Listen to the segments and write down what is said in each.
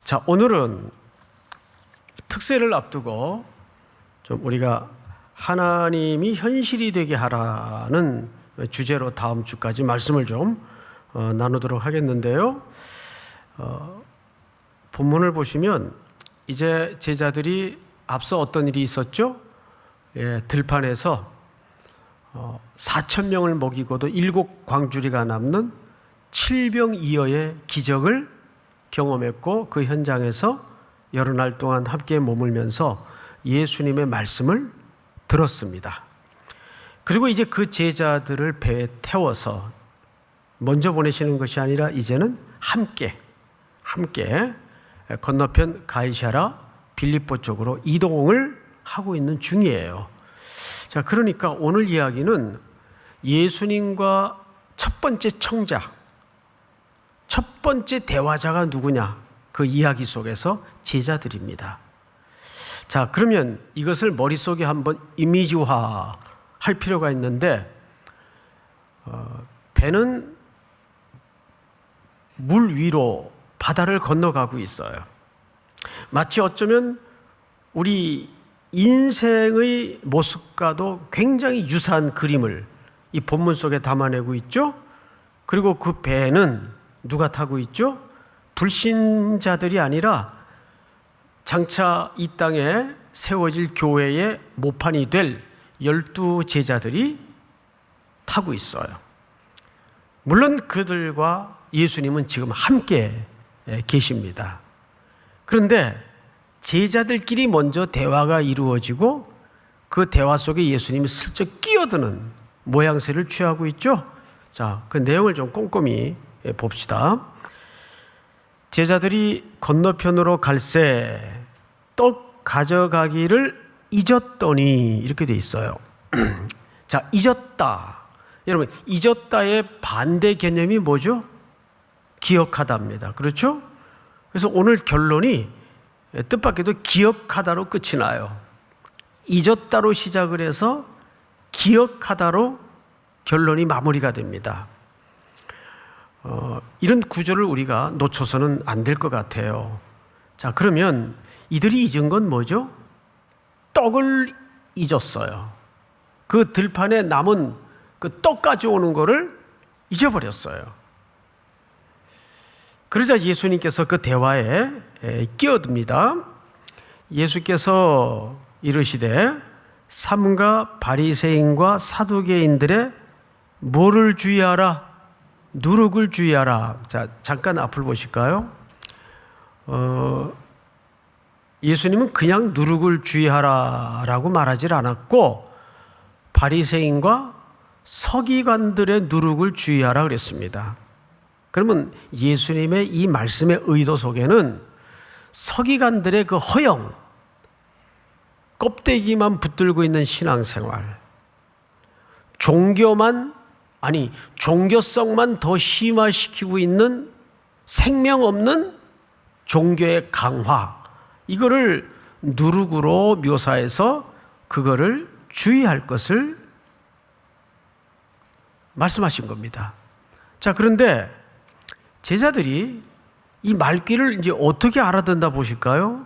자, 오늘은 특세를 앞두고 좀 우리가 하나님이 현실이 되게 하라는 주제로 다음 주까지 말씀을 좀 나누도록 하겠는데요. 본문을 보시면 이제 제자들이 앞서 어떤 일이 있었죠? 들판에서 4,000명을 먹이고도 7광주리가 남는 7병2여의 기적을 경험했고, 그 현장에서 여러 날 동안 함께 머물면서 예수님의 말씀을 들었습니다. 그리고 이제 그 제자들을 배에 태워서 먼저 보내시는 것이 아니라 이제는 함께 건너편 가이사랴 빌립보 쪽으로 이동을 하고 있는 중이에요. 자, 그러니까 오늘 이야기는 예수님과 첫 번째 청자, 첫 번째 대화자가 누구냐, 그 이야기 속에서 제자들입니다. 자, 그러면 이것을 머릿속에 한번 이미지화 할 필요가 있는데, 배는 물 위로 바다를 건너가고 있어요. 마치 어쩌면 우리 인생의 모습과도 굉장히 유사한 그림을 이 본문 속에 담아내고 있죠. 그리고 그 배는 누가 타고 있죠? 불신자들이 아니라 장차 이 땅에 세워질 교회의 모판이 될 12제자들이 타고 있어요. 물론 그들과 예수님은 지금 함께 계십니다. 그런데 제자들끼리 먼저 대화가 이루어지고 그 대화 속에 예수님이 슬쩍 끼어드는 모양새를 취하고 있죠. 자, 그 내용을 좀 꼼꼼히 봅시다. 제자들이 건너편으로 갈새 떡 가져가기를 잊었더니, 이렇게 돼 있어요. 자, 잊었다. 여러분, 잊었다의 반대 개념이 뭐죠? 기억하다입니다. 그렇죠? 그래서 오늘 결론이 뜻밖에도 기억하다로 끝이 나요. 잊었다로 시작을 해서 기억하다로 결론이 마무리가 됩니다. 이런 구조를 우리가 놓쳐서는 안 될 것 같아요. 자, 그러면 이들이 잊은 건 뭐죠? 떡을 잊었어요. 그 들판에 남은 그 떡 가져오는 거를 잊어버렸어요. 그러자 예수님께서 그 대화에 끼어듭니다. 예수께서 이르시되 삼가 바리새인과 사두개인들의 뭐를 주의하라? 누룩을 주의하라. 자, 잠깐 앞을 보실까요? 예수님은 그냥 누룩을 주의하라라고 말하지 않았고, 바리새인과 서기관들의 누룩을 주의하라 그랬습니다. 그러면 예수님의 이 말씀의 의도 속에는 서기관들의 그 허영, 껍데기만 붙들고 있는 신앙생활, 종교성만 더 심화시키고 있는 생명 없는 종교의 강화, 이거를 누룩으로 묘사해서 그거를 주의할 것을 말씀하신 겁니다. 자, 그런데 제자들이 이 말귀를 이제 어떻게 알아듣나 보실까요?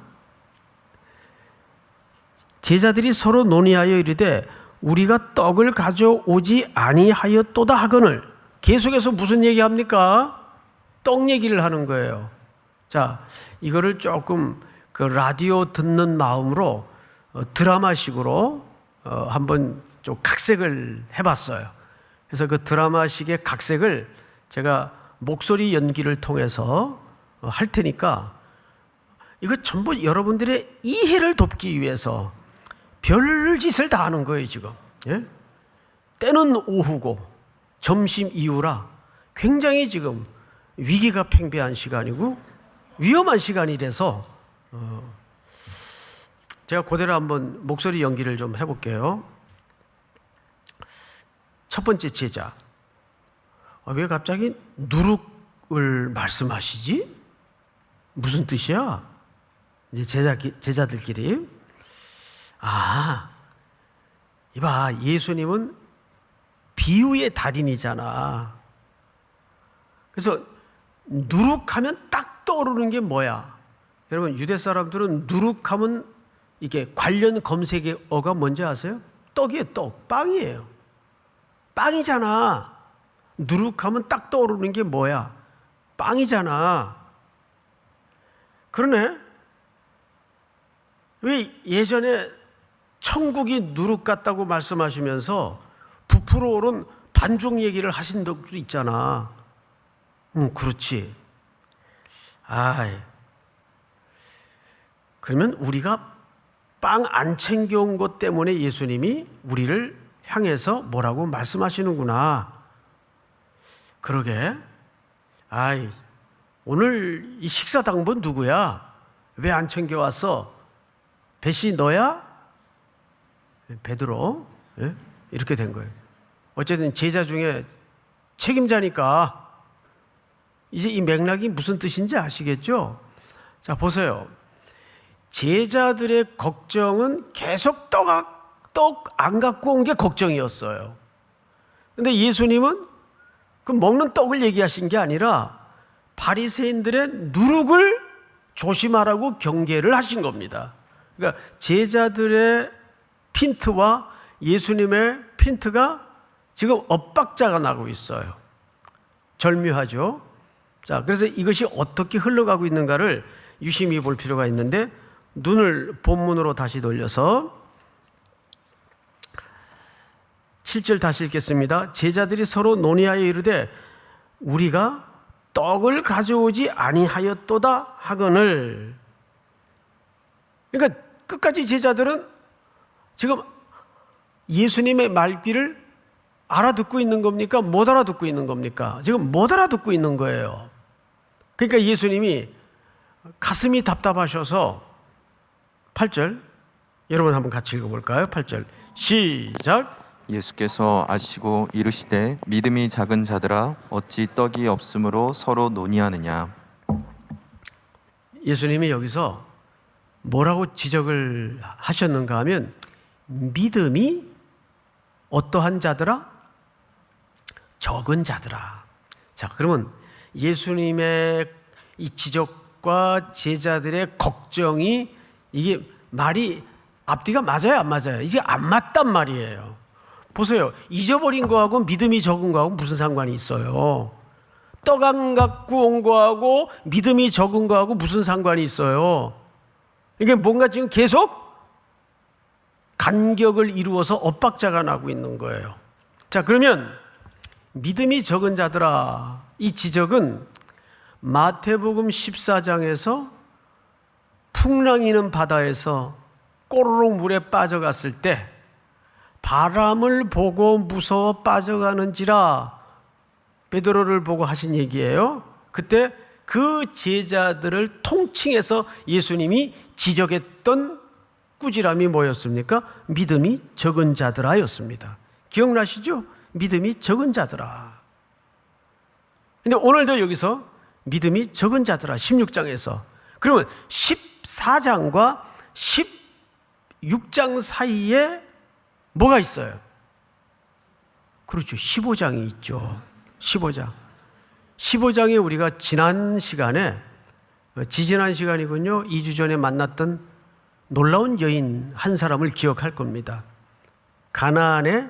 제자들이 서로 논의하여 이르되 우리가 떡을 가져오지 아니하였도다 하거늘. 계속해서 무슨 얘기합니까? 떡 얘기를 하는 거예요. 자, 이거를 조금 그 라디오 듣는 마음으로 드라마식으로 한번 좀 각색을 해봤어요. 그래서 그 드라마식의 각색을 제가 목소리 연기를 통해서 할 테니까 이거 전부 여러분들의 이해를 돕기 위해서 별짓을 다 하는 거예요, 지금. 예? 때는 오후고 점심 이후라 굉장히 지금 위기가 팽배한 시간이고 위험한 시간이라서 제가 그대로 한번 목소리 연기를 좀 해볼게요. 첫 번째 제자. 왜 갑자기 누룩을 말씀하시지? 무슨 뜻이야? 이제 제자들끼리. 이봐, 예수님은 비유의 달인이잖아. 그래서 누룩하면 딱 떠오르는 게 뭐야? 여러분 유대 사람들은 누룩하면 이게 관련 검색어가 뭔지 아세요? 떡이에요. 떡. 빵이에요. 빵이잖아. 누룩하면 딱 떠오르는 게 뭐야? 빵이잖아. 그러네. 왜 예전에 천국이 누룩 같다고 말씀하시면서 부풀어 오른 반죽 얘기를 하신 적도 있잖아. 그렇지. 그러면 우리가 빵 안 챙겨온 것 때문에 예수님이 우리를 향해서 뭐라고 말씀하시는구나. 그러게. 오늘 이 식사 당번 누구야? 왜 안 챙겨왔어? 배시 너야? 베드로. 예? 이렇게 된 거예요. 어쨌든 제자 중에 책임자니까 이제 이 맥락이 무슨 뜻인지 아시겠죠? 자, 보세요. 제자들의 걱정은 계속 떡 안 갖고 온 게 걱정이었어요. 근데 예수님은 그 먹는 떡을 얘기하신 게 아니라 바리새인들의 누룩을 조심하라고 경계를 하신 겁니다. 그러니까 제자들의 핀트와 예수님의 핀트가 지금 엇박자가 나고 있어요. 절묘하죠? 자, 그래서 이것이 어떻게 흘러가고 있는가를 유심히 볼 필요가 있는데 눈을 본문으로 다시 돌려서 7절 다시 읽겠습니다. 제자들이 서로 논의하여 이르되 우리가 떡을 가져오지 아니하였도다 하거늘. 그러니까 끝까지 제자들은 지금 예수님의 말귀를 알아듣고 있는 겁니까? 못 알아듣고 있는 겁니까? 지금 못 알아듣고 있는 거예요. 그러니까 예수님이 가슴이 답답하셔서 8절 여러분 한번 같이 읽어볼까요? 8절 시작. 예수께서 아시고 이르시되 믿음이 작은 자들아 어찌 떡이 없으므로 서로 논의하느냐. 예수님이 여기서 뭐라고 지적을 하셨는가 하면 믿음이 어떠한 자들아? 적은 자들아. 자, 그러면 예수님의 이 지적과 제자들의 걱정이 이게 말이 앞뒤가 맞아요, 안 맞아요? 이게 안 맞단 말이에요. 보세요. 잊어버린 거하고 믿음이 적은 거하고 무슨 상관이 있어요? 떡 안 갖고 온 거하고 믿음이 적은 거하고 무슨 상관이 있어요? 이게 뭔가 지금 계속 간격을 이루어서 엇박자가 나고 있는 거예요. 자, 그러면 믿음이 적은 자들아, 이 지적은 마태복음 14장에서 풍랑이는 바다에서 꼬르륵 물에 빠져갔을 때 바람을 보고 무서워 빠져가는지라 베드로를 보고 하신 얘기예요. 그때 그 제자들을 통칭해서 예수님이 지적했던 꾸지람이 뭐였습니까? 믿음이 적은 자들아였습니다. 기억나시죠? 믿음이 적은 자들아. 근데 오늘도 여기서 믿음이 적은 자들아 16장에서 그러면 14장과 16장 사이에 뭐가 있어요? 그렇죠. 15장이 있죠. 15장. 15장에 우리가 지난 시간에 지지난 시간이군요. 2주 전에 만났던 놀라운 여인 한 사람을 기억할 겁니다. 가나안의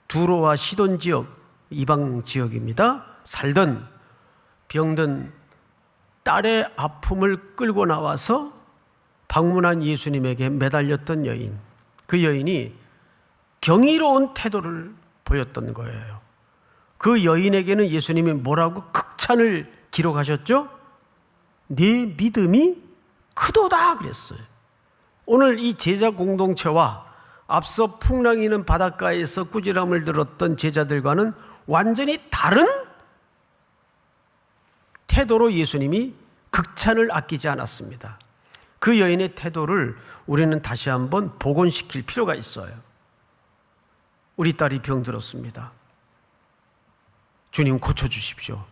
두로와 시돈 지역, 이방 지역입니다. 살던 병든 딸의 아픔을 끌고 나와서 방문한 예수님에게 매달렸던 여인. 그 여인이 경이로운 태도를 보였던 거예요. 그 여인에게는 예수님이 뭐라고 극찬을 기록하셨죠? 네 믿음이 크도다 그랬어요. 오늘 이 제자 공동체와 앞서 풍랑이는 바닷가에서 꾸지람을 들었던 제자들과는 완전히 다른 태도로 예수님이 극찬을 아끼지 않았습니다. 그 여인의 태도를 우리는 다시 한번 복원시킬 필요가 있어요. 우리 딸이 병들었습니다. 주님 고쳐주십시오.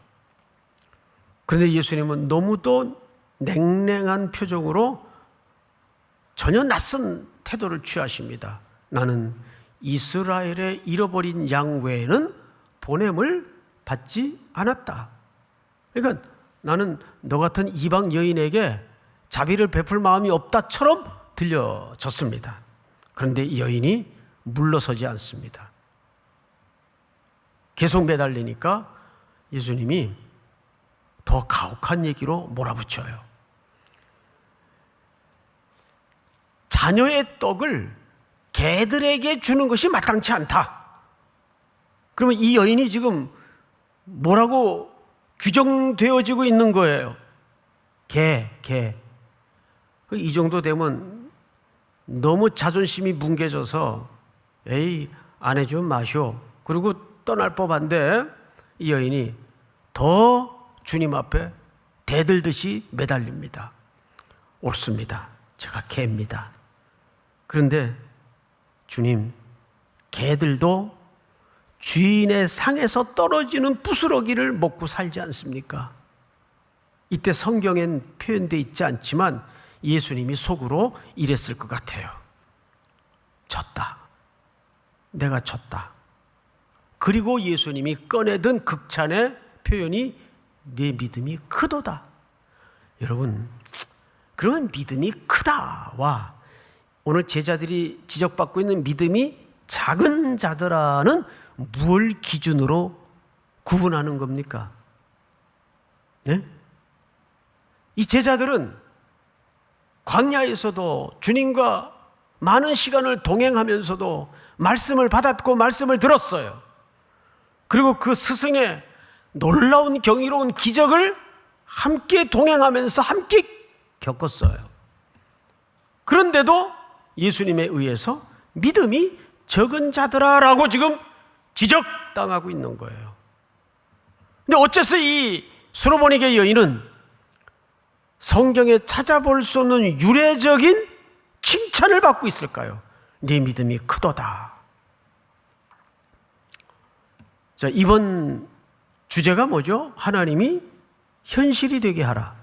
그런데 예수님은 너무도 냉랭한 표정으로 전혀 낯선 태도를 취하십니다. 나는 이스라엘의 잃어버린 양 외에는 보냄을 받지 않았다. 그러니까 나는 너 같은 이방 여인에게 자비를 베풀 마음이 없다처럼 들려졌습니다. 그런데 이 여인이 물러서지 않습니다. 계속 매달리니까 예수님이 더 가혹한 얘기로 몰아붙여요. 자녀의 떡을 개들에게 주는 것이 마땅치 않다. 그러면 이 여인이 지금 뭐라고 규정되어지고 있는 거예요? 개. 이 정도 되면 너무 자존심이 뭉개져서 에이, 안 해주면 마셔. 그리고 떠날 법한데 이 여인이 더 주님 앞에 대들듯이 매달립니다. 옳습니다. 제가 개입니다. 그런데 주님, 개들도 주인의 상에서 떨어지는 부스러기를 먹고 살지 않습니까? 이때 성경엔 표현되어 있지 않지만 예수님이 속으로 이랬을 것 같아요. 졌다. 내가 졌다. 그리고 예수님이 꺼내든 극찬의 표현이 내 믿음이 크도다. 여러분, 그런 믿음이 크다와 오늘 제자들이 지적받고 있는 믿음이 작은 자들아는 무엇을 기준으로 구분하는 겁니까? 네? 이 제자들은 광야에서도 주님과 많은 시간을 동행하면서도 말씀을 받았고 말씀을 들었어요. 그리고 그 스승의 놀라운 경이로운 기적을 함께 동행하면서 함께 겪었어요. 그런데도 예수님에 의해서 믿음이 적은 자들아라고 지금 지적당하고 있는 거예요. 근데 어째서 이 수로보니게 여인은 성경에 찾아볼 수 없는 유례적인 칭찬을 받고 있을까요? 네 믿음이 크도다. 자, 이번 주제가 뭐죠? 하나님이 현실이 되게 하라.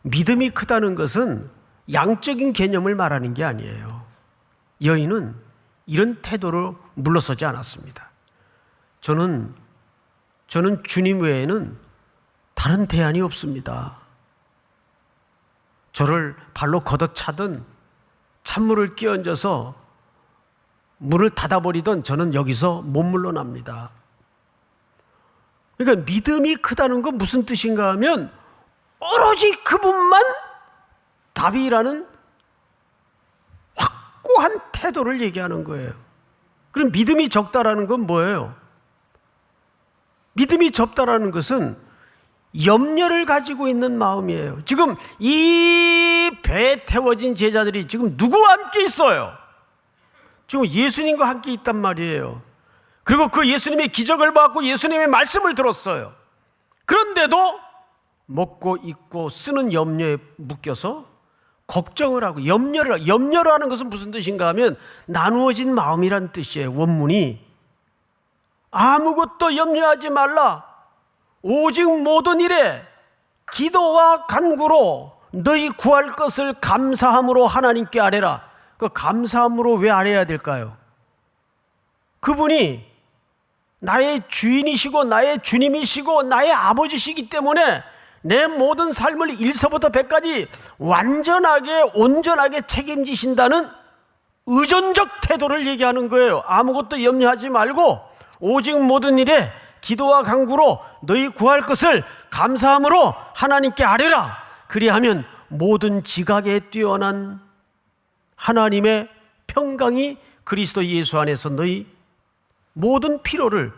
믿음이 크다는 것은 양적인 개념을 말하는 게 아니에요. 여인은 이런 태도로 물러서지 않았습니다. 저는 주님 외에는 다른 대안이 없습니다. 저를 발로 걷어차든 찬물을 끼얹어서 문을 닫아버리던 저는 여기서 못 물러납니다. 그러니까 믿음이 크다는 건 무슨 뜻인가 하면 오로지 그분만 답이라는 확고한 태도를 얘기하는 거예요. 그럼 믿음이 적다라는 건 뭐예요? 믿음이 적다라는 것은 염려를 가지고 있는 마음이에요. 지금 이 배에 태워진 제자들이 지금 누구와 함께 있어요? 지금 예수님과 함께 있단 말이에요. 그리고 그 예수님의 기적을 받고 예수님의 말씀을 들었어요. 그런데도 먹고 입고 쓰는 염려에 묶여서 걱정을 하고 염려를 하는 것은 무슨 뜻인가 하면 나누어진 마음이란 뜻이에요. 원문이 아무것도 염려하지 말라. 오직 모든 일에 기도와 간구로 너희 구할 것을 감사함으로 하나님께 아뢰라. 그 감사함으로 왜 아뢰야 될까요? 그분이 나의 주인이시고 나의 주님이시고 나의 아버지시기 때문에 내 모든 삶을 1서부터 100까지 완전하게 온전하게 책임지신다는 의존적 태도를 얘기하는 거예요. 아무것도 염려하지 말고 오직 모든 일에 기도와 간구로 너희 구할 것을 감사함으로 하나님께 아뢰라. 그리하면 모든 지각에 뛰어난 하나님의 평강이 그리스도 예수 안에서 너희 모든 필요를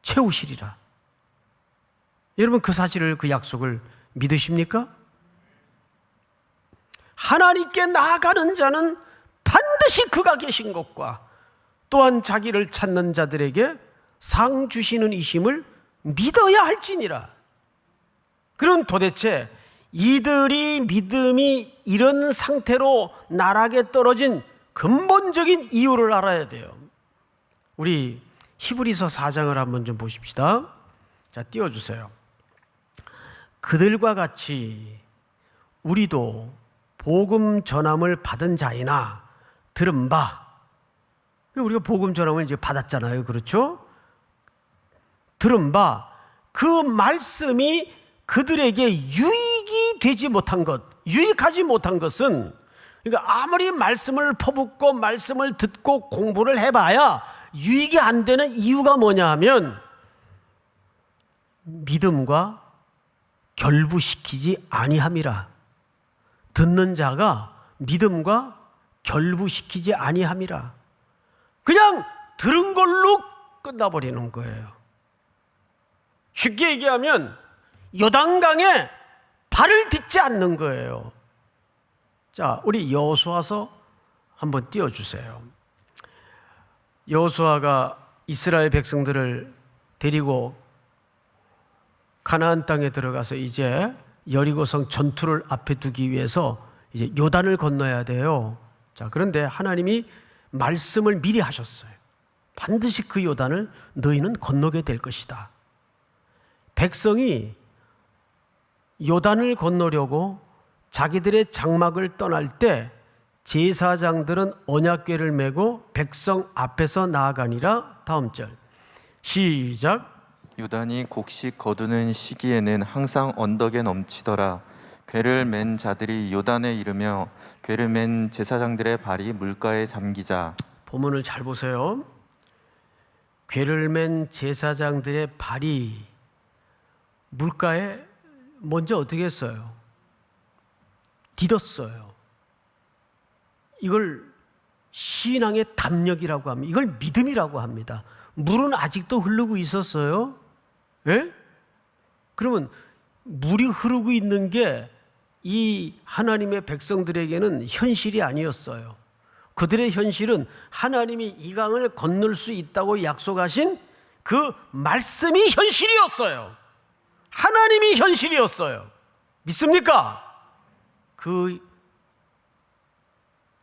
채우시리라. 여러분, 그 사실을, 그 약속을 믿으십니까? 하나님께 나아가는 자는 반드시 그가 계신 것과 또한 자기를 찾는 자들에게 상 주시는 이심을 믿어야 할지니라. 그럼 도대체 이들이 믿음이 이런 상태로 나락에 떨어진 근본적인 이유를 알아야 돼요. 우리 히브리서 4장을 한번 좀 보십시다. 자, 띄워주세요. 그들과 같이 우리도 복음 전함을 받은 자이나 들은 바, 우리가 복음 전함을 이제 받았잖아요. 그렇죠? 들은 바, 그 말씀이 그들에게 유익이 되지 못한 것, 유익하지 못한 것은, 그러니까 아무리 말씀을 퍼붓고 말씀을 듣고 공부를 해봐야 유익이 안 되는 이유가 뭐냐 하면 믿음과 결부시키지 아니함이라. 듣는 자가 믿음과 결부시키지 아니함이라. 그냥 들은 걸로 끝나버리는 거예요. 쉽게 얘기하면 요단강에 발을 딛지 않는 거예요. 자, 우리 여호수아서 한번 띄워주세요. 여호수아가 이스라엘 백성들을 데리고 가나안 땅에 들어가서 이제 여리고성 전투를 앞에 두기 위해서 이제 요단을 건너야 돼요. 자, 그런데 하나님이 말씀을 미리 하셨어요. 반드시 그 요단을 너희는 건너게 될 것이다. 백성이 요단을 건너려고 자기들의 장막을 떠날 때 제사장들은 언약궤를 메고 백성 앞에서 나아가니라. 다음 절 시작. 요단이 곡식 거두는 시기에는 항상 언덕에 넘치더라. 궤를 맨 자들이 요단에 이르며 궤를 맨 제사장들의 발이 물가에 잠기자. 본문을 잘 보세요. 궤를 맨 제사장들의 발이 물가에 먼저 어떻게 했어요? 디뎠어요. 이걸 신앙의 담력이라고 합니다. 이걸 믿음이라고 합니다. 물은 아직도 흐르고 있었어요. 예? 그러면 물이 흐르고 있는 게 이 하나님의 백성들에게는 현실이 아니었어요. 그들의 현실은 하나님이 이 강을 건널 수 있다고 약속하신 그 말씀이 현실이었어요. 하나님이 현실이었어요. 믿습니까? 그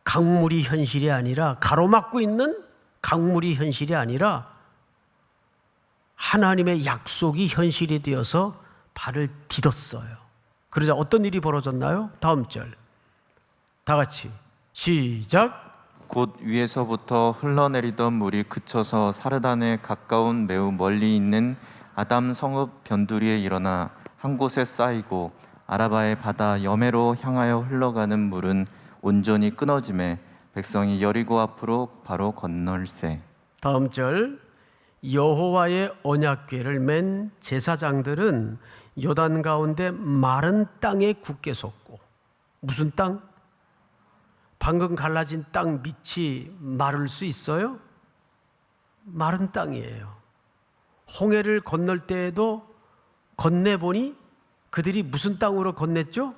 강물이 현실이 아니라, 가로막고 있는 강물이 현실이 아니라 하나님의 약속이 현실이 되어서 발을 디뎠어요. 그러자 어떤 일이 벌어졌나요? 다음 절 다 같이 시작. 곧 위에서부터 흘러내리던 물이 그쳐서 사르단에 가까운 매우 멀리 있는 아담 성읍 변두리에 일어나 한 곳에 쌓이고 아라바의 바다 여매로 향하여 흘러가는 물은 온전히 끊어지매 백성이 여리고 앞으로 바로 건널세. 다음 절 여호와의 언약궤를 맨 제사장들은 요단 가운데 마른 땅에 굳게 섰고. 무슨 땅? 방금 갈라진 땅 밑이 마를 수 있어요? 마른 땅이에요. 홍해를 건널 때에도 건네보니 그들이 무슨 땅으로 건넸죠?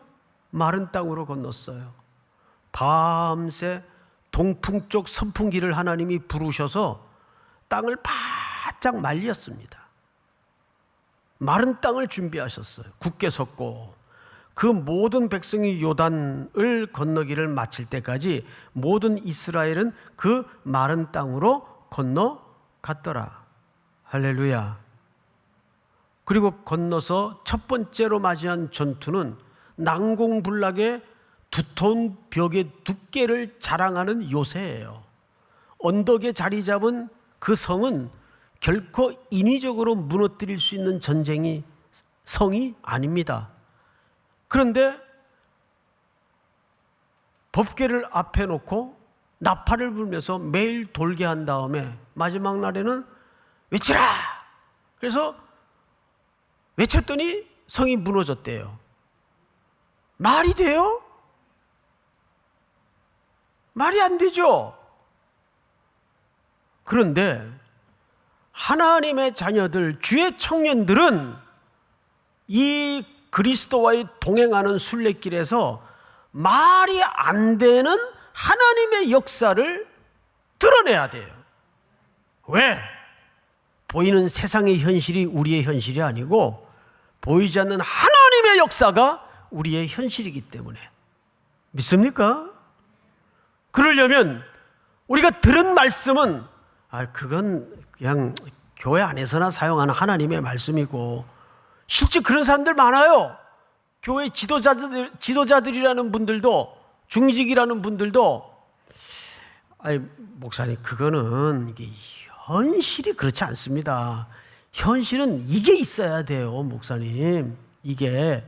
마른 땅으로 건넜어요. 밤새 동풍쪽 선풍기를 하나님이 부르셔서 땅을 바짝 말렸습니다. 마른 땅을 준비하셨어요. 굳게 섰고 그 모든 백성이 요단을 건너기를 마칠 때까지 모든 이스라엘은 그 마른 땅으로 건너갔더라. 할렐루야. 그리고 건너서 첫 번째로 맞이한 전투는 난공불락의 두터운 벽의 두께를 자랑하는 요새예요. 언덕에 자리 잡은 그 성은 결코 인위적으로 무너뜨릴 수 있는 성이 아닙니다. 그런데 법궤를 앞에 놓고 나팔을 불면서 매일 돌게 한 다음에 마지막 날에는 외치라! 그래서 외쳤더니 성이 무너졌대요. 말이 돼요? 말이 안 되죠. 그런데 하나님의 자녀들, 주의 청년들은 이 그리스도와의 동행하는 순례길에서 말이 안 되는 하나님의 역사를 드러내야 돼요. 왜? 보이는 세상의 현실이 우리의 현실이 아니고 보이지 않는 하나님의 역사가 우리의 현실이기 때문에. 믿습니까? 그러려면 우리가 들은 말씀은 그건 그냥 교회 안에서나 사용하는 하나님의 말씀이고, 실제 그런 사람들 많아요. 교회 지도자들이라는 분들도, 중직이라는 분들도 목사님 그거는 이게 현실이 그렇지 않습니다. 현실은 이게 있어야 돼요, 목사님. 이게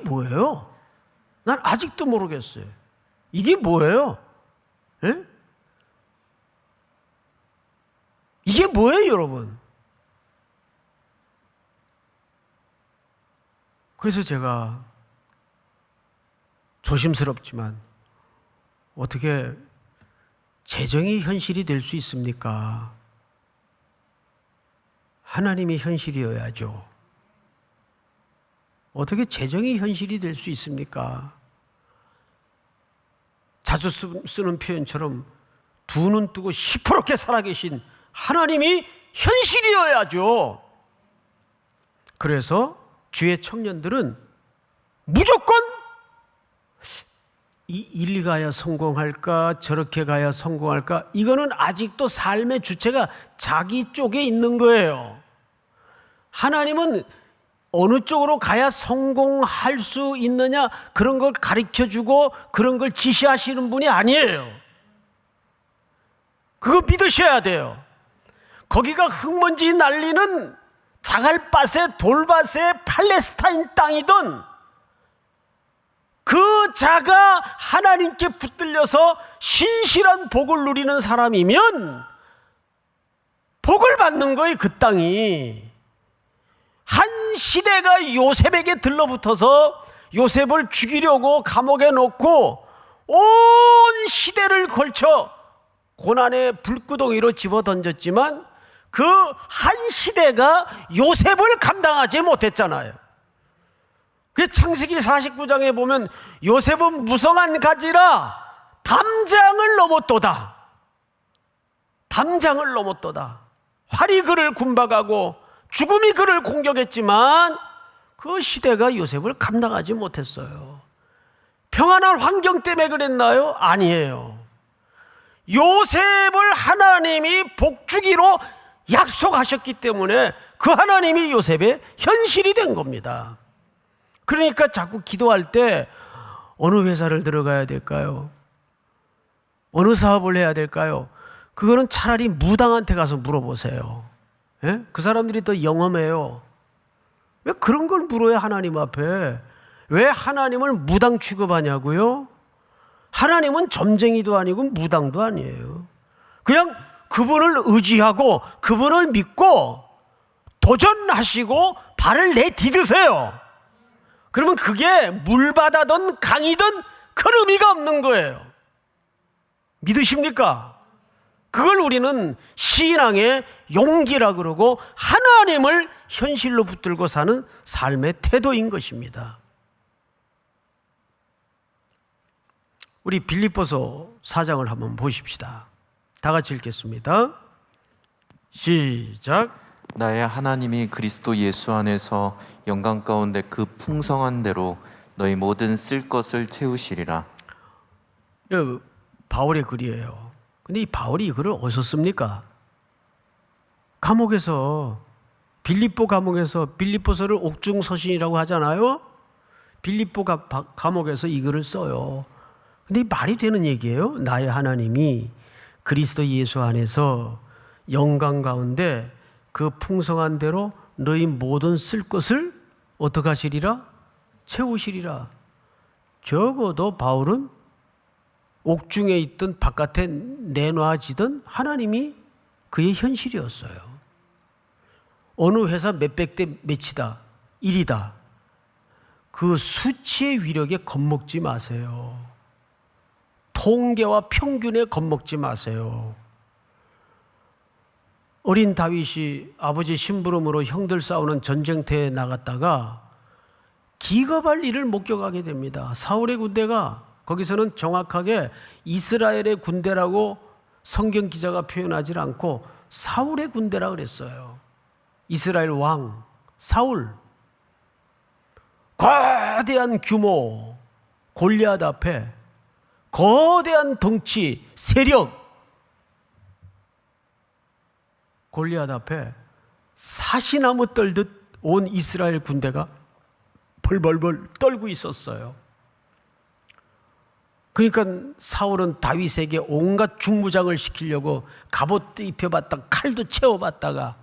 뭐예요? 난 아직도 모르겠어요. 이게 뭐예요? 예? 이게 뭐예요, 여러분? 그래서 제가 조심스럽지만 어떻게 재정이 현실이 될 수 있습니까? 하나님이 현실이어야죠. 어떻게 재정이 현실이 될 수 있습니까? 자주 쓰는 표현처럼 두 눈 뜨고 시퍼렇게 살아계신 하나님이 현실이어야죠. 그래서 주의 청년들은 무조건 이리 가야 성공할까, 저렇게 가야 성공할까, 이거는 아직도 삶의 주체가 자기 쪽에 있는 거예요. 하나님은 어느 쪽으로 가야 성공할 수 있느냐, 그런 걸 가르쳐주고 그런 걸 지시하시는 분이 아니에요. 그거 믿으셔야 돼요. 거기가 흙먼지 날리는 자갈밭에 돌밭에 팔레스타인 땅이든 그 자가 하나님께 붙들려서 신실한 복을 누리는 사람이면 복을 받는 거예요. 그 땅이. 한 시대가 요셉에게 들러붙어서 요셉을 죽이려고 감옥에 넣고 온 시대를 걸쳐 고난의 불구덩이로 집어던졌지만 그 한 시대가 요셉을 감당하지 못했잖아요. 그 창세기 49장에 보면 요셉은 무성한 가지라 담장을 넘었도다. 담장을 넘었도다. 활이 그를 군박하고 죽음이 그를 공격했지만 그 시대가 요셉을 감당하지 못했어요. 평안한 환경 때문에 그랬나요? 아니에요. 요셉을 하나님이 복주기로 약속하셨기 때문에 그 하나님이 요셉의 현실이 된 겁니다. 그러니까 자꾸 기도할 때 어느 회사를 들어가야 될까요? 어느 사업을 해야 될까요? 그거는 차라리 무당한테 가서 물어보세요. 예? 그 사람들이 더 영험해요. 왜 그런 걸 물어요, 하나님 앞에? 왜 하나님을 무당 취급하냐고요? 하나님은 점쟁이도 아니고 무당도 아니에요. 그냥 그분을 의지하고 그분을 믿고 도전하시고 발을 내디드세요. 그러면 그게 물바다든 강이든 큰 의미가 없는 거예요. 믿으십니까? 그걸 우리는 신앙의 용기라 그러고 하나님을 현실로 붙들고 사는 삶의 태도인 것입니다. 우리 빌립보서 4장을 한번 보십시다. 다 같이 읽겠습니다. 시작. 나의 하나님이 그리스도 예수 안에서 영광 가운데 그 풍성한 대로 너희 모든 쓸 것을 채우시리라. 바울의 글이에요. 근데 이 바울이 이 글을 어디서 씁니까? 감옥에서, 빌립보 감옥에서, 빌립보서를 옥중 서신이라고 하잖아요. 빌립보 감옥에서 이 글을 써요. 근데 이 말이 되는 얘기예요? 나의 하나님이 그리스도 예수 안에서 영광 가운데 그 풍성한 대로 너희 모든 쓸 것을 어떻게 하시리라? 채우시리라. 적어도 바울은 옥중에 있든 바깥에 내놔지든 하나님이 그의 현실이었어요. 어느 회사 몇백 대 몇이다, 1이다. 그 수치의 위력에 겁먹지 마세요. 통계와 평균에 겁먹지 마세요. 어린 다윗이 아버지 심부름으로 형들 싸우는 전쟁터에 나갔다가 기겁할 일을 목격하게 됩니다. 사울의 군대가, 거기서는 정확하게 이스라엘의 군대라고 성경 기자가 표현하지 않고 사울의 군대라고 그랬어요. 이스라엘 왕 사울, 거대한 규모 골리앗 앞에 거대한 덩치 세력 골리앗 앞에 사시나무 떨듯 온 이스라엘 군대가 벌벌벌 떨고 있었어요. 그러니까 사울은 다윗에게 온갖 중무장을 시키려고 갑옷도 입혀봤다가 칼도 채워봤다가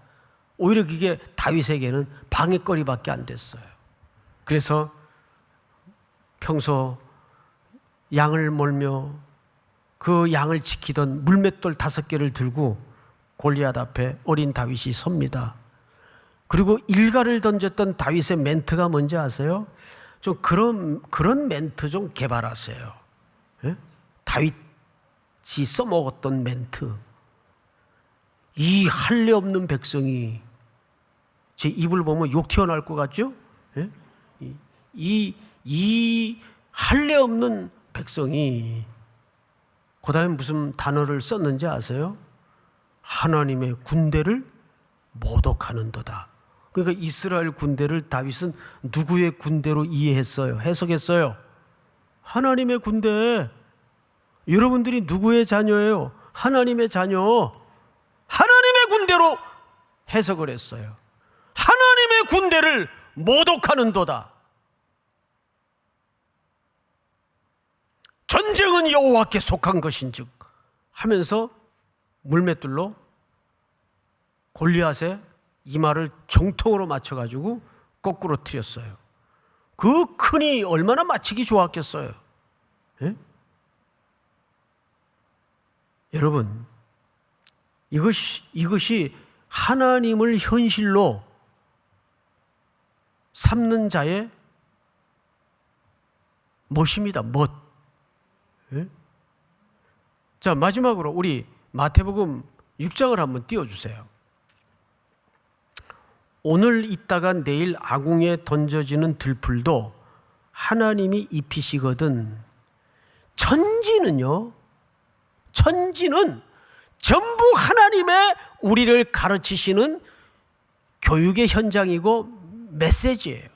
오히려 그게 다윗에게는 방해거리밖에 안 됐어요. 그래서 평소 양을 몰며 그 양을 지키던 물맷돌 5개를 들고 골리앗 앞에 어린 다윗이 섭니다. 그리고 일가를 던졌던 다윗의 멘트가 뭔지 아세요? 좀 그런 멘트 좀 개발하세요. 예? 다윗이 써먹었던 멘트. 이 할례 없는 백성이, 제 입을 보면 욕 튀어나올 것 같죠? 예? 이 할례 없는 백성이 그 다음에 무슨 단어를 썼는지 아세요? 하나님의 군대를 모독하는도다. 그러니까 이스라엘 군대를 다윗은 누구의 군대로 이해했어요? 해석했어요. 하나님의 군대. 여러분들이 누구의 자녀예요? 하나님의 자녀. 하나님의 군대로 해석을 했어요. 하나님의 군대를 모독하는도다. 전쟁은 여호와께 속한 것인즉 하면서 물맷돌로 골리앗의 이마를 정통으로 맞춰가지고 거꾸로 틀었어요. 그 큰이 얼마나 맞히기 좋았겠어요. 예? 여러분, 이것이 하나님을 현실로 삼는 자의 멋입니다. 멋. 예? 자, 마지막으로 우리 마태복음 6장을 한번 띄워주세요. 오늘 있다가 내일 아궁이에 던져지는 들풀도 하나님이 입히시거든. 천지는 전부 하나님의 우리를 가르치시는 교육의 현장이고 메시지예요.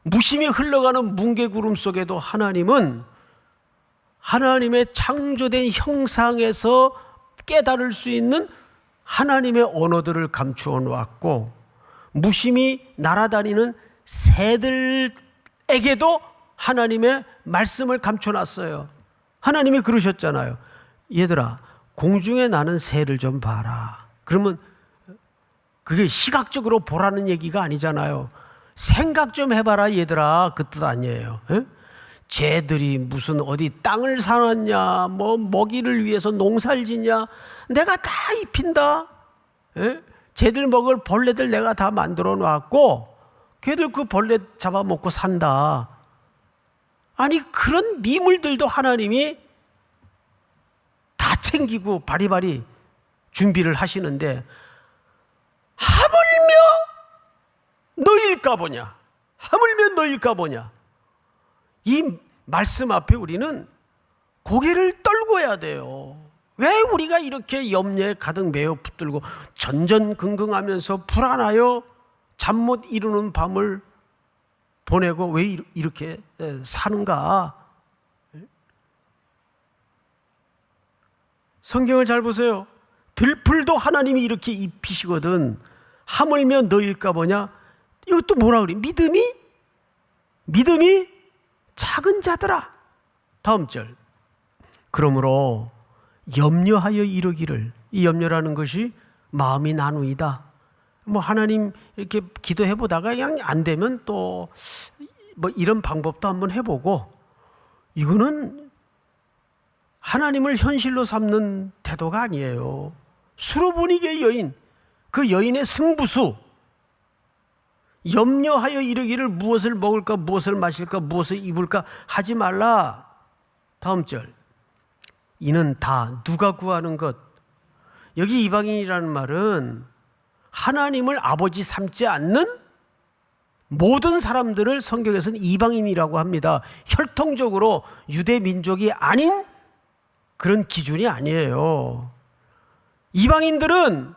무심히 흘러가는 뭉게구름 속에도 하나님은 하나님의 창조된 형상에서 깨달을 수 있는 하나님의 언어들을 감추어 놓았고, 무심히 날아다니는 새들에게도 하나님의 말씀을 감춰놨어요. 하나님이 그러셨잖아요. 얘들아, 공중에 나는 새를 좀 봐라. 그러면 그게 시각적으로 보라는 얘기가 아니잖아요. 생각 좀 해봐라 얘들아, 그 뜻 아니에요. 에? 쟤들이 무슨 어디 땅을 사놨냐, 뭐 먹이를 위해서 농사를 짓냐, 내가 다 입힌다. 에? 쟤들 먹을 벌레들 내가 다 만들어 놨고 걔들 그 벌레 잡아먹고 산다. 아니, 그런 미물들도 하나님이 다 챙기고 바리바리 준비를 하시는데 하물며 너일까 보냐, 하물며 너일까 보냐. 이 말씀 앞에 우리는 고개를 떨궈야 돼요. 왜 우리가 이렇게 염려에 가득 메어 붙들고 전전긍긍하면서 불안하여 잠 못 이루는 밤을 보내고 왜 이렇게 사는가? 성경을 잘 보세요. 들풀도 하나님이 이렇게 입히시거든. 하물며 너일까 보냐. 이것도 뭐라 그래? 믿음이 작은 자들아. 다음 절. 그러므로 염려하여 이르기를. 이 염려라는 것이 마음이 나누이다. 뭐 하나님 이렇게 기도해 보다가 그냥 안 되면 또 뭐 이런 방법도 한번 해보고, 이거는 하나님을 현실로 삼는 태도가 아니에요. 수로보니게 여인, 그 여인의 승부수. 염려하여 이르기를 무엇을 먹을까, 무엇을 마실까, 무엇을 입을까 하지 말라. 다음 절. 이는 다 누가 구하는 것. 여기 이방인이라는 말은 하나님을 아버지 삼지 않는 모든 사람들을 성경에서는 이방인이라고 합니다. 혈통적으로 유대 민족이 아닌 그런 기준이 아니에요. 이방인들은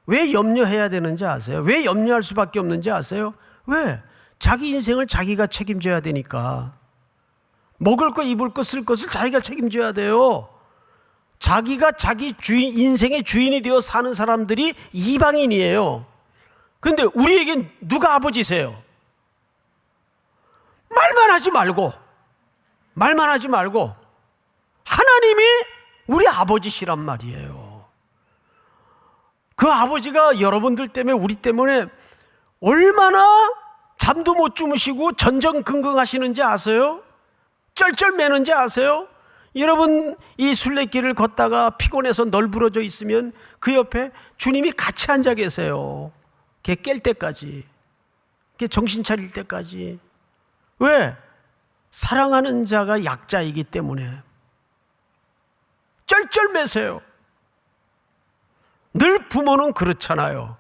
왜 염려해야 되는지 아세요? 왜 염려할 수밖에 없는지 아세요? 왜? 자기 인생을 자기가 책임져야 되니까. 먹을 거, 입을 거, 쓸 것을 자기가 책임져야 돼요. 자기가 자기 인생의 주인이 되어 사는 사람들이 이방인이에요. 그런데 우리에겐 누가 아버지세요? 말만 하지 말고 하나님이 우리 아버지시란 말이에요. 그 아버지가 여러분들 때문에, 우리 때문에 얼마나 잠도 못 주무시고 전전긍긍하시는지 아세요? 쩔쩔매는지 아세요? 여러분 이 순례길을 걷다가 피곤해서 널브러져 있으면 그 옆에 주님이 같이 앉아 계세요. 걔 깰 때까지, 걔 정신 차릴 때까지. 왜? 사랑하는 자가 약자이기 때문에 쩔쩔매세요. 늘 부모는 그렇잖아요.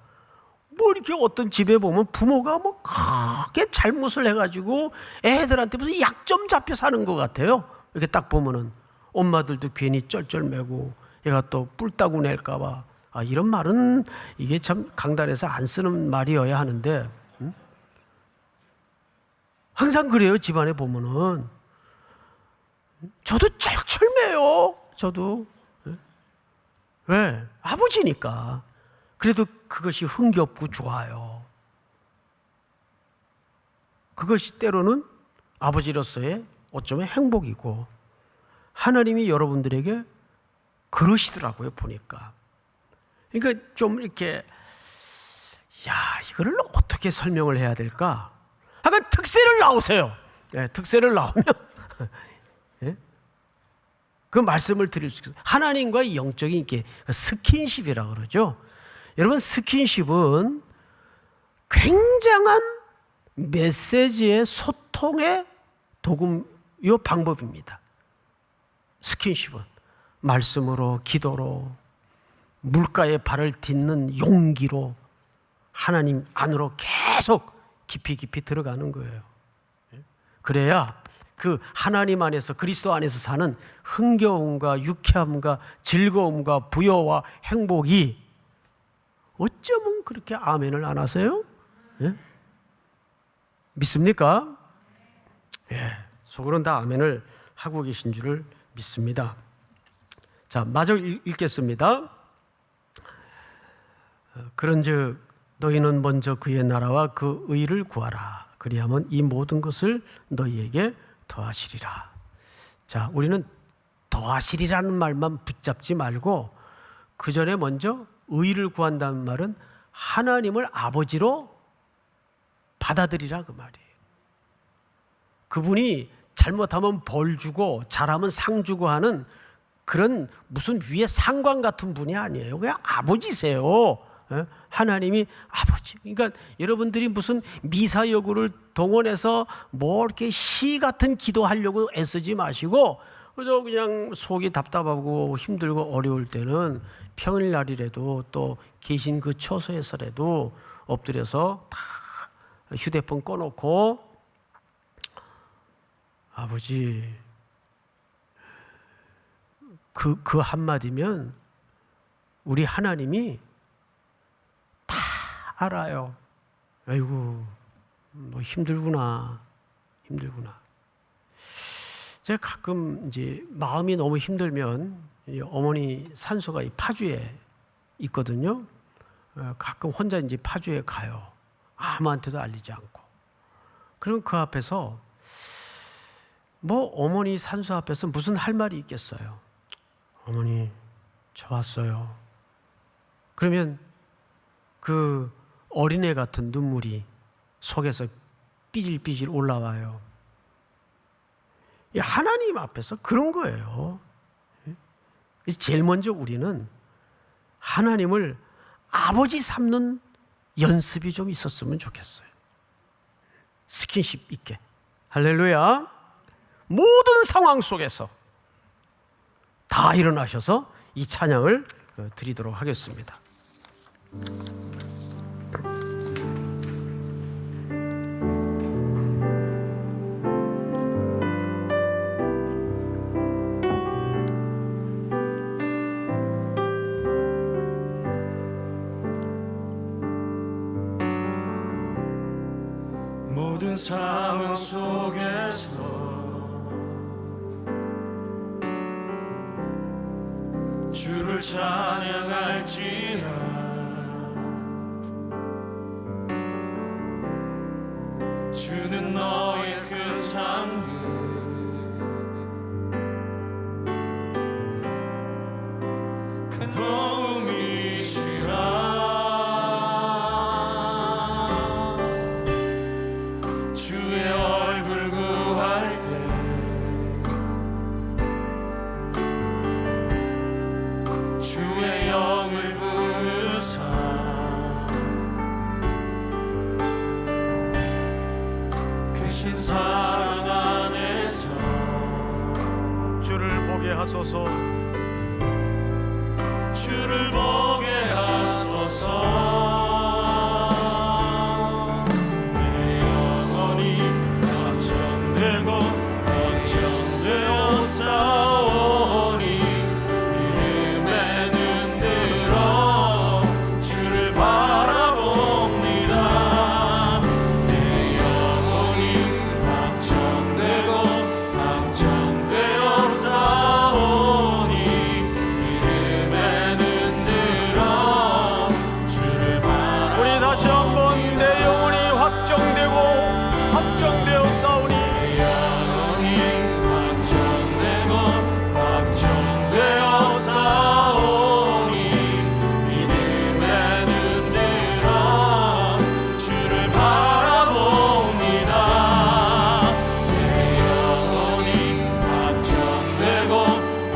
뭐 이렇게 어떤 집에 보면 부모가 뭐 크게 잘못을 해가지고 애들한테 무슨 약점 잡혀 사는 것 같아요. 이렇게 딱 보면은 엄마들도 괜히 쩔쩔매고 얘가 또 뿔따구 낼까봐. 아, 이런 말은 이게 참 강단에서 안 쓰는 말이어야 하는데, 항상 그래요. 집안에 보면은 저도 쩔쩔매요. 저도. 왜? 아버지니까. 그래도 그것이 흥겹고 좋아요. 그것이 때로는 아버지로서의 어쩌면 행복이고, 하나님이 여러분들에게 그러시더라고요, 보니까. 그러니까 좀 이렇게, 이거를 어떻게 설명을 해야 될까? 하여간 특세를 나오세요. 네, 특세를 나오면 네? 그 말씀을 드릴 수 있어요. 하나님과의 영적인 이렇게 스킨십이라고 그러죠. 여러분, 스킨십은 굉장한 메시지의 소통의 도구요 방법입니다. 스킨십은 말씀으로, 기도로, 물가에 발을 딛는 용기로 하나님 안으로 계속 깊이 들어가는 거예요. 그래야 그 하나님 안에서, 그리스도 안에서 사는 흥겨움과 유쾌함과 즐거움과 부여와 행복이, 어쩌면 그렇게 아멘을 안 하세요? 예? 믿습니까? 예, 속으로는 다 아멘을 하고 계신 줄을 믿습니다. 자, 마저 읽겠습니다. 그런즉 너희는 먼저 그의 나라와 그 의를 구하라. 그리하면 이 모든 것을 너희에게 더하시리라. 자, 우리는 더하시리라는 말만 붙잡지 말고 그 전에 먼저 의를 구한다는 말은 하나님을 아버지로 받아들이라, 그 말이에요. 그분이 잘못하면 벌 주고 잘하면 상 주고 하는 그런 무슨 위에 상관 같은 분이 아니에요. 그냥 아버지세요. 하나님이 아버지. 그러니까 여러분들이 무슨 미사여구를 동원해서 뭐 이렇게 시 같은 기도하려고 애쓰지 마시고, 그저 그냥 속이 답답하고 힘들고 어려울 때는 평일날이라도 또 계신 그 처소에서라도 엎드려서 다 휴대폰 꺼놓고, 아버지, 그 한마디면 우리 하나님이 다 알아요. 아이고, 너 힘들구나. 제가 가끔 이제 마음이 너무 힘들면 어머니 산소가 이 파주에 있거든요. 가끔 혼자 이제 파주에 가요. 아무한테도 알리지 않고. 그럼 그 앞에서 뭐 어머니 산소 앞에서 무슨 할 말이 있겠어요. 어머니, 저 왔어요. 그러면 그 어린애 같은 눈물이 속에서 삐질삐질 올라와요. 하나님 앞에서 그런 거예요. 제일 먼저 우리는 하나님을 아버지 삼는 연습이 좀 있었으면 좋겠어요. 스킨십 있게. 할렐루야. 모든 상황 속에서 다 일어나셔서 이 찬양을 드리도록 하겠습니다. 모든 상황 속에서 주를 찬양할지라. 주는 너의 큰 상급, 큰 도움이시라. 하소서. 주를 보게 하소서. 내 영혼이 걱정되고 걱정되어 싸우니 이름에는 들어 주를 바라봅니다. 내 영혼이 걱정되고 걱정되어 싸우니 이름에는 들어 주를 바라봅니다. 우리 다시 한번 내 영혼이 확정되고 확정되어 싸우니 영혼이 확정되고 확정되어 싸우니 믿음에는 들어 주를 바라봅니다. 내 영혼이 확정되고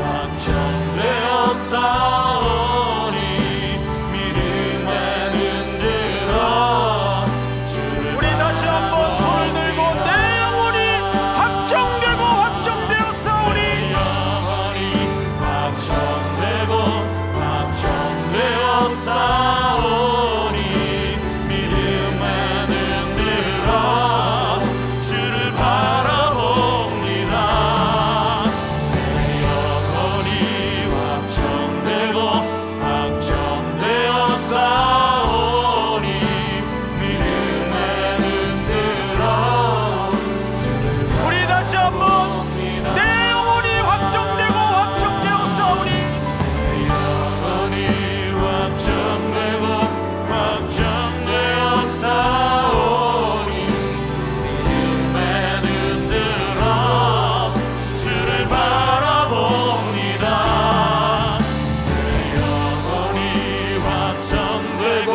확정되어 싸우니 믿음에는 들어 주를 우리 다시 한번 손을 들고 내 영혼이 확정되고 확정되어 싸우니 영원히 확정되고 확정되어 싸우니 믿음에는 들어 주를 바라봅니다. 내 영혼이 확정되고 확정되어 싸우니 믿음에는 들어 주를 우리 다시 한번 내 영혼이 확정되고 확정되어 싸우니 영혼이 확정되고 확정되어 싸우니 믿음에는 들어 주를 바라봅니다. 내 영혼이 확정되고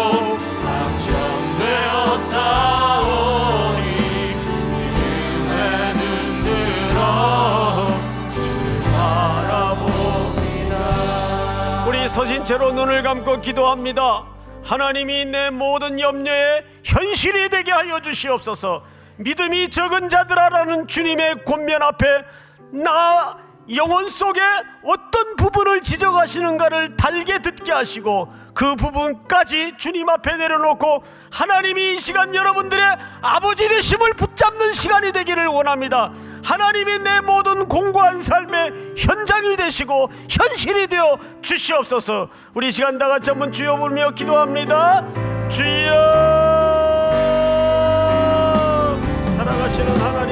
확정되어 싸우니 믿음에는 들어 주를 바라봅니다. 우리 서신 채로 눈을 감고 기도합니다. 하나님이 내 모든 염려에 현실이 되게 하여 주시옵소서. 믿음이 적은 자들아라는 주님의 권면 앞에 나 영혼 속에 어떤 부분을 지적하시는가를 달게 듣게 하시고 그 부분까지 주님 앞에 내려놓고 하나님이 이 시간 여러분들의 아버지 되심을 붙잡는 시간이 되기를 원합니다. 하나님이 내 모든 공고한 삶의 현장이 되시고 현실이 되어 주시옵소서. 우리 시간 다 같이 한번 주여 부르며 기도합니다. 주여, 살아가시는 하나님,